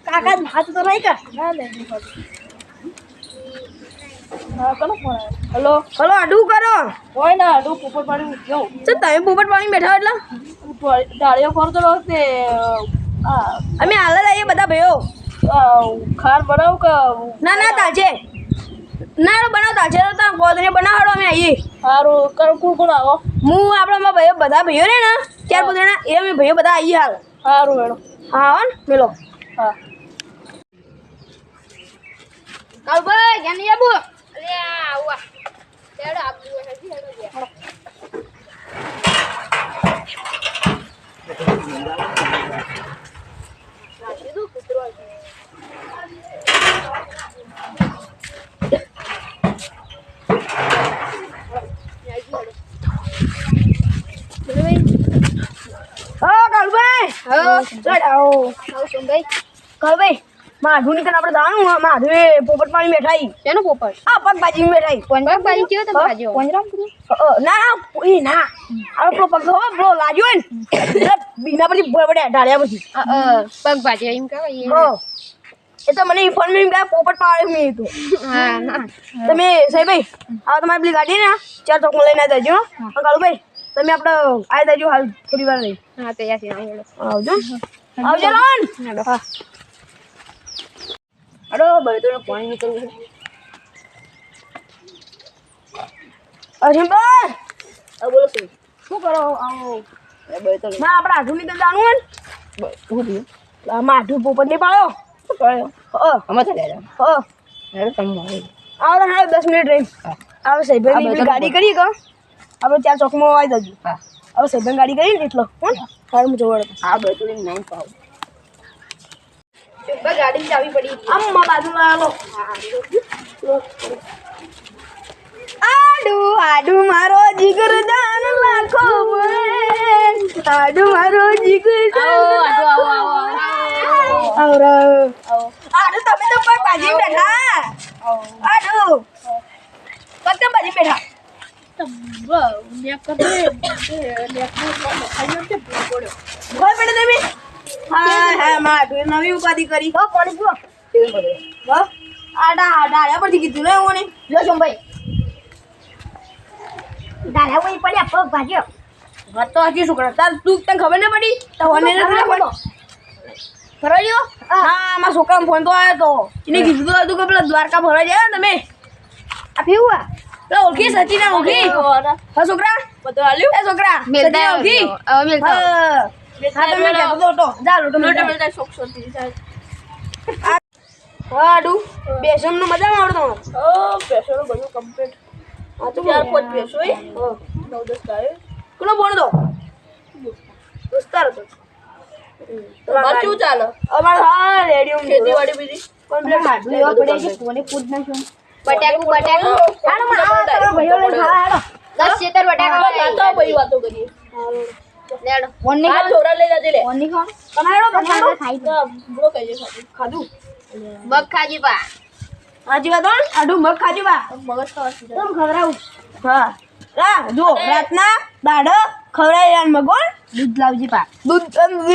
કાકા હાથ તો નહીં કર હેલો હેલો આડું કરો હોય ને આડું પોપટ પાણી જાઉં તમે પોપટ પાણી બેઠા એટલે ડાળીઓ કરતો રહો તે અમે હાલ જ આવીએ બધા ભાઈઓ ખાર બનાવું કે ના ના તાજે ના બનાવતા છે તો ગોદરે બનાવડો અમે આવીએ સારું કોણ કોણ આવો હું આપણા ભાઈઓ બધા ભાઈઓ ને ત્યાર બધા એ અમે ભાઈઓ બધા આવીએ હાલ સારું મેળો હા હો ને મેલો હા કાળભાઈ જ્ઞાની આબુ અરે આવા તેડ આપું હજી હેડો ગયા રાજી દો કૂતરો માધુ ની આપણે દાણું માધુ પોપટ પાણી બેઠાઈ શેનો પોપટ આ પગ ભાજી બેઠાઈ પગ ભાજી કેવો તો ભાજો પંજરામ ના એ ના આ પગ પેલો લાગ્યો ને બીના પરથી બડે ઢાળ્યા પછી પગ ભાજી એમ કહેવાય એ તો મને ફોન માં ગયા પોપટ પાડે મે તો હા ના તમે સાહેબ ભાઈ આ તમારી પેલી ગાડી ને 4 ચોક માં લઈને આવજો કાળુભાઈ તમે આપણે આવી દેજો હાલ થોડી વાર રહી હા તૈયાર છે આવજો આવજો લોન હા અરે ભાઈ તો પાણી નીકળ્યું અરે ભાઈ આ બોલો શું કરો આવો ભાઈ તો ના આપણે આધુનિક તો જાણવું ને બસ હું આ માધુ પોપટ ની પાડો શું પાડ્યો અમે તો લે હેડો તમે આવો તો 10 મિનિટ રહી આવે સાહેબ ની ગાડી કરી કે આપણે 4 ચોકમાં આવી જજો હા હવે સાહેબ ગાડી કરી ને એટલો કોણ સારું હું જોવાડો હા ભાઈ તો નહીં પાવ ગાડી ચાવી પડી અમ્મા બાજુમાં આવો આડુ આડુ મારો જીગર દાન લાખો આડુ મારો જીગર આવો આડુ તમે તો પર બાજી બેઠા આડુ કતે બાજી બેઠા હા માધુ નવી ઉપાધિ કરી પાણી પીવો ડાળ્યા પરથી કીધું ને હું જો ભાઈ ડાળ્યા કોઈ પડ્યા પગ ભાજ્યો વાત તો હજી શું કરે તાર તું તને ખબર નહીં પડી તો મને નથી પડ્યો ફરાયો હા મારા છોકરાને ફોન તો આવ્યો તો એને કીધું હતું કે પેલા દ્વારકા ફરવા જાય તમે આ પીવું પેલા ઓળખી સચિને ઓળખી હા છોકરા બધું હાલ્યું એ છોકરા મેલતા ઓળખી હવે મેલતા હા તમે કહેતો તો જા લોટો મેલતા શોક શોતી જાય આડુ બેસન નું મજા આવડતો ઓ બેસન નું બધું કમ્પ્લીટ આ તો 4-5 બેસો એ 9-10 ગાય કોનો બોણ દો દોસ્તાર તો તમાર શું ચાલે અમાર હા રેડિયો ખેતીવાડી બીજી કમ્પ્લીટ હાડું એવા પડે કે કોને પૂછ નાખ્યો બટાકુ હાડો ભાઈઓ લઈ ખા હાડો 10 સેતર બટાકા તો ભાઈ વાતો કરીએ લેડો ઓનની આ છોરા લઈ જાજે લે ઓનની ખાવ તમારો બટાકા ખાઈ તો બ્રો કઈ ખાધું મગ ખાજી બા આજી વાત આડું મગ ખાજી બા મગ ખાવા તમ ખવરાવું હા રા જો રાતના દાડો ખવરાય યાર મગોન દૂધ લાવજી પા દૂધ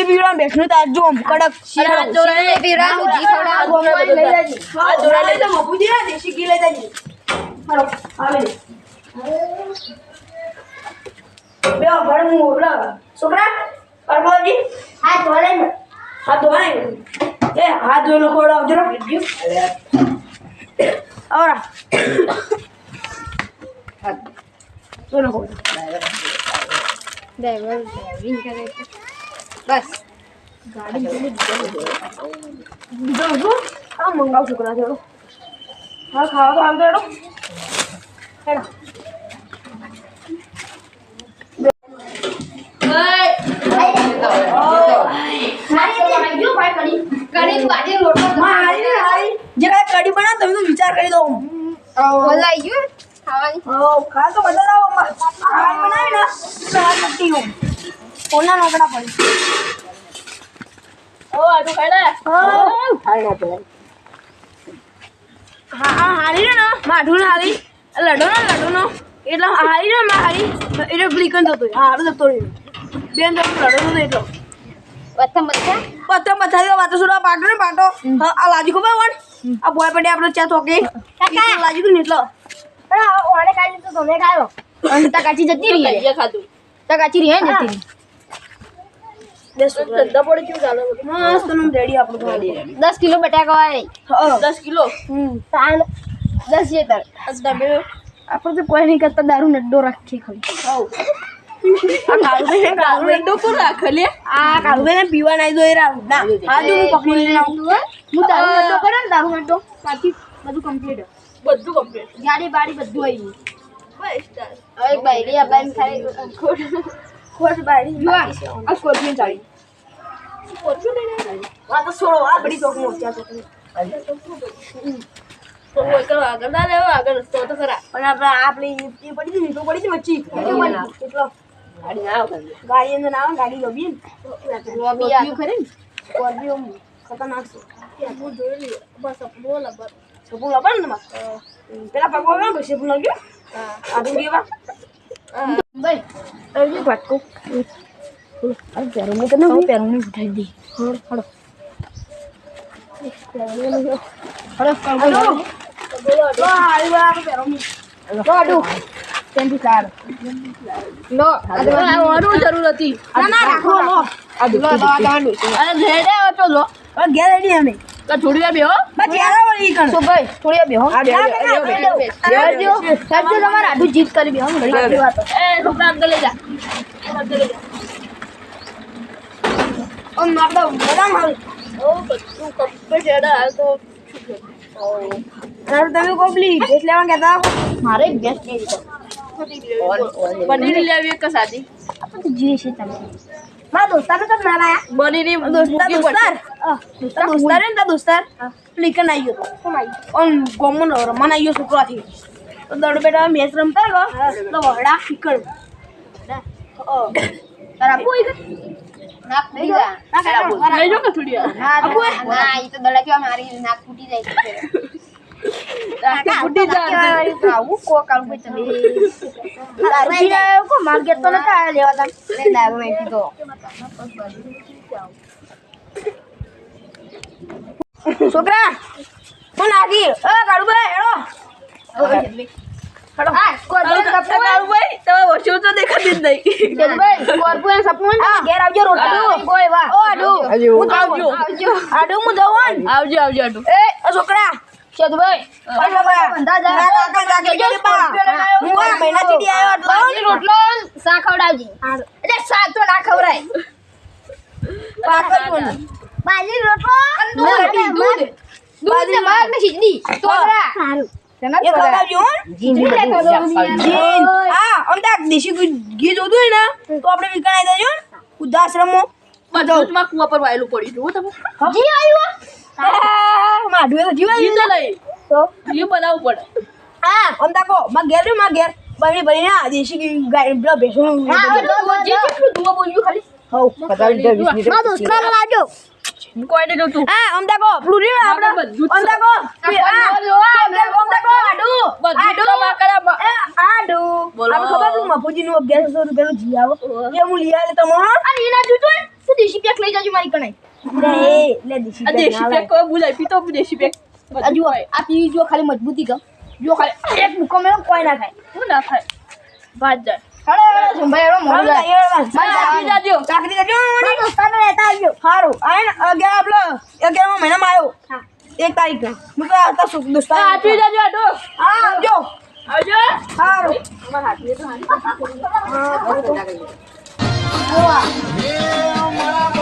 પીવડા બેસનું તાર જો કડક શિયાળા જોરાને પીવડાનું જી ખવડાવું લઈ જાજી આ જોરા લઈ જા મબુજી ના દેશી ઘી લઈ જાજી હાલો આવે બે ભણ હું ઓલા છોકરા પરમાજી આ ધોલે આ ધોલે એ હાથ ધોઈ લો ખોડો આવજો રે ahora solo con बस गाड़ी दो हाँ मंगाओ शुक्र है हाँ खाओ तो हम दे दो है ना कड़ी बना तभी तो विचार कर दो खा तो बता रहा हूँ बनाए ना सकती हूँ कोना नोकड़ा पड़ी ओ आटू खाई ले हाँ हारी ना माठू ना हारी लडो ना એટલે હારી ને માં હારી એટલે બ્લીકન થતો હારો જતો રહ્યો બેન તો લડો તો એટલો પ્રથમ બધા પત્તમ બતાવી વાતો સુરા પાટો ને પાટો આ લાજી ખબર વણ આ બોય પડે આપણે ચા ચોકે લાજી તું ને એટલો ઓને કાઢી તો તમે ખાયો અને તા કાચી જતી રહી કજિયા ખાધું તા કાચી રહી જતી રહી ધંધા પડે કેવું ચાલે મસ્ત નું રેડી આપણું રેડી 10 કિલો બટાકા હોય 10 કિલો તાન 10 જેતર તમે આપણે તો કોઈ નહીં કરતા દારૂ નડ્ડો રાખીએ ખાલી આ કાળું નડ્ડો કોણ રાખે લે આ કાળું ને પીવા નાઈ દો એ રાવ ના આ જો હું પકડી લઈને આવું હું દારૂ નડ્ડો કરે ને દારૂ નડ્ડો બાકી બધું કમ્પ્લીટ બધું કમ્પ્લીટ ગાડી બાડી બધું આવી બસ તાર હવે એક બાયરી અબાઈને ખાઈ ખોટ બાડી જો આ સ્કોર્પિયન ચાલી ઓછું લઈને આ તો છોડો આ બડી ચોક મોચ્યા ચોક તો હોય કરો આગળ ના લેવો આગળ રસ્તો તો ખરા પણ આપણે એ પડી હતી ને તો પડી હતી વચ્ચે એટલો ગાડી ના આવે ગાડી અંદર ના આવે ગાડી લોબી લોબી આ ખરી ને સ્કોર્પિયો ખતરનાક છે હું જોઈ લી બસ બોલ બસ સપું લબન ને માં પેલા પગવા ગયો પછી સપું લાગ્યો આ દુંડી બા ભાઈ અરે પાટકો અરે પેરો ને તને હું પેરો ને ઉઠાઈ દી હળો હળો હળો લો આઈ બા પેરો ને લો આડુ તેંથી કાર લો આ ઓનું જરૂર હતી ના ના રાખો લો આડુ લો આડુ અરે ઘેડે હતો લો ઘેર રેડી અમે તો થોડી વાર બેહો બસ ઘેર વળી કણ તો ભાઈ થોડી બેહો આ બે બેહજો સાચું તમારે આડું જીત કરી બેહો ઘડી વાત એ છોકરા અંદર લઈ જા અંદર લઈ જા ઓ માર દો બદામ હાલ ઓ બધું કમ્પ્લીટ હેડા હાલ તો અરે તમે કોબલી ભેસ લેવા કહેતા મારે બેસ્ટ છે પનીર લેવી કે સાદી આપણે તો જીએ છે તમે મારા દોસ્તાર તો ના લાયા બનીની દોસ્તાર દોસ્તાર ને દોસ્તાર લીકન આવી ગયો તો ઓન કોમન રમન આવી ગયો છોકરાથી તો દડ બેટા મેચ રમતા ગયો તો વડા ફીકડ તારા કોઈ નાક ફૂટી જાય લઈ જો કે થોડી વાર ના ઈ તો દડા કેવા મારી નાક ફૂટી જાય છે ફૂટી જાય આવું કો કાલ કોઈ તમે દારૂ પીને આવ્યો કો માર્કેટ તો નતા આવ્યા લેવા તા લે દારૂ નહીં પીતો છોકરા હું નાગી કાળુ ભાઈ હેડો હેડો હા સ્કોર્પિયો સપનું ભાઈ તમે વર્ષો તો દેખાતી જ નહીં ભાઈ સ્કોર્પિયો સપનું હા ઘેર આવજો રોટલી કોઈ વાહ ઓ આડુ હું આવજો આડુ હું જવાન આવજો આવજો આટું એ છોકરા શેદભાઈ બંધા જાય હું આ મહિના ચીડી આવ્યો એટલે બાજરી રોટલો સા ખવડાવજી એટલે સા તો ના ખવડાય બાજરી રોટલો દૂધ ને મગ ને ખીચડી તોરા સારું એ ખવડાવજો હો જીન હા અમદાક દેશી ઘી જોતું હોય ને તો આપણે વિકણાઈ દેજો ઉદાશ્રમમાં બધું કુવા પર વાયેલું પડ્યું જુઓ તમે જી આવ્યો માઢુએ તો જીવા ઈ તો લઈ તો ઈ બનાવવું પડે હા અમદાકો માં ઘેર બની બની ના દેશી ગાય પેલા ભેંસો હા જે કેટલું ધુઓ બોલ્યું ખાલી હઉ પતાવી દે 20 મિનિટ મા દોસ્તરા લાજો કોઈને જોતું હા અમદાકો પેલું રીણ આપણે બધું જ અમદાકો અમદાકો આડુ બધું તો માકરા આડુ બોલો. આપણે ખબર છે મફુજી નું 1100 રૂપિયાનું જી આવો એ હું લઈ આલે તમે અને એના જોતો તું દેશી પેક લઈ જાજો મારી કણાઈ લે દેશી આ દેશી પેક કોઈ બોલાય પીતો દેશી પેક આ જુઓ આ પી જો ખાલી મજબૂતી કમ જો ખાલી એક મુકો મેં કોઈ ના થાય શું ના થાય ભાત જાય હળો સંભાઈ એનો મોડું જાય કાકરી જાજો કાકરી કરજો મારા દોસ્તારને લેતા આવજો હારું આય 11 મહિનામાં આવ્યો 1 તારીખ હું તો આવતા સુખ દોસ્તા હાથી જાજો આટો હા આવજો આવજો હારું અમાર હાથી તો હારી હા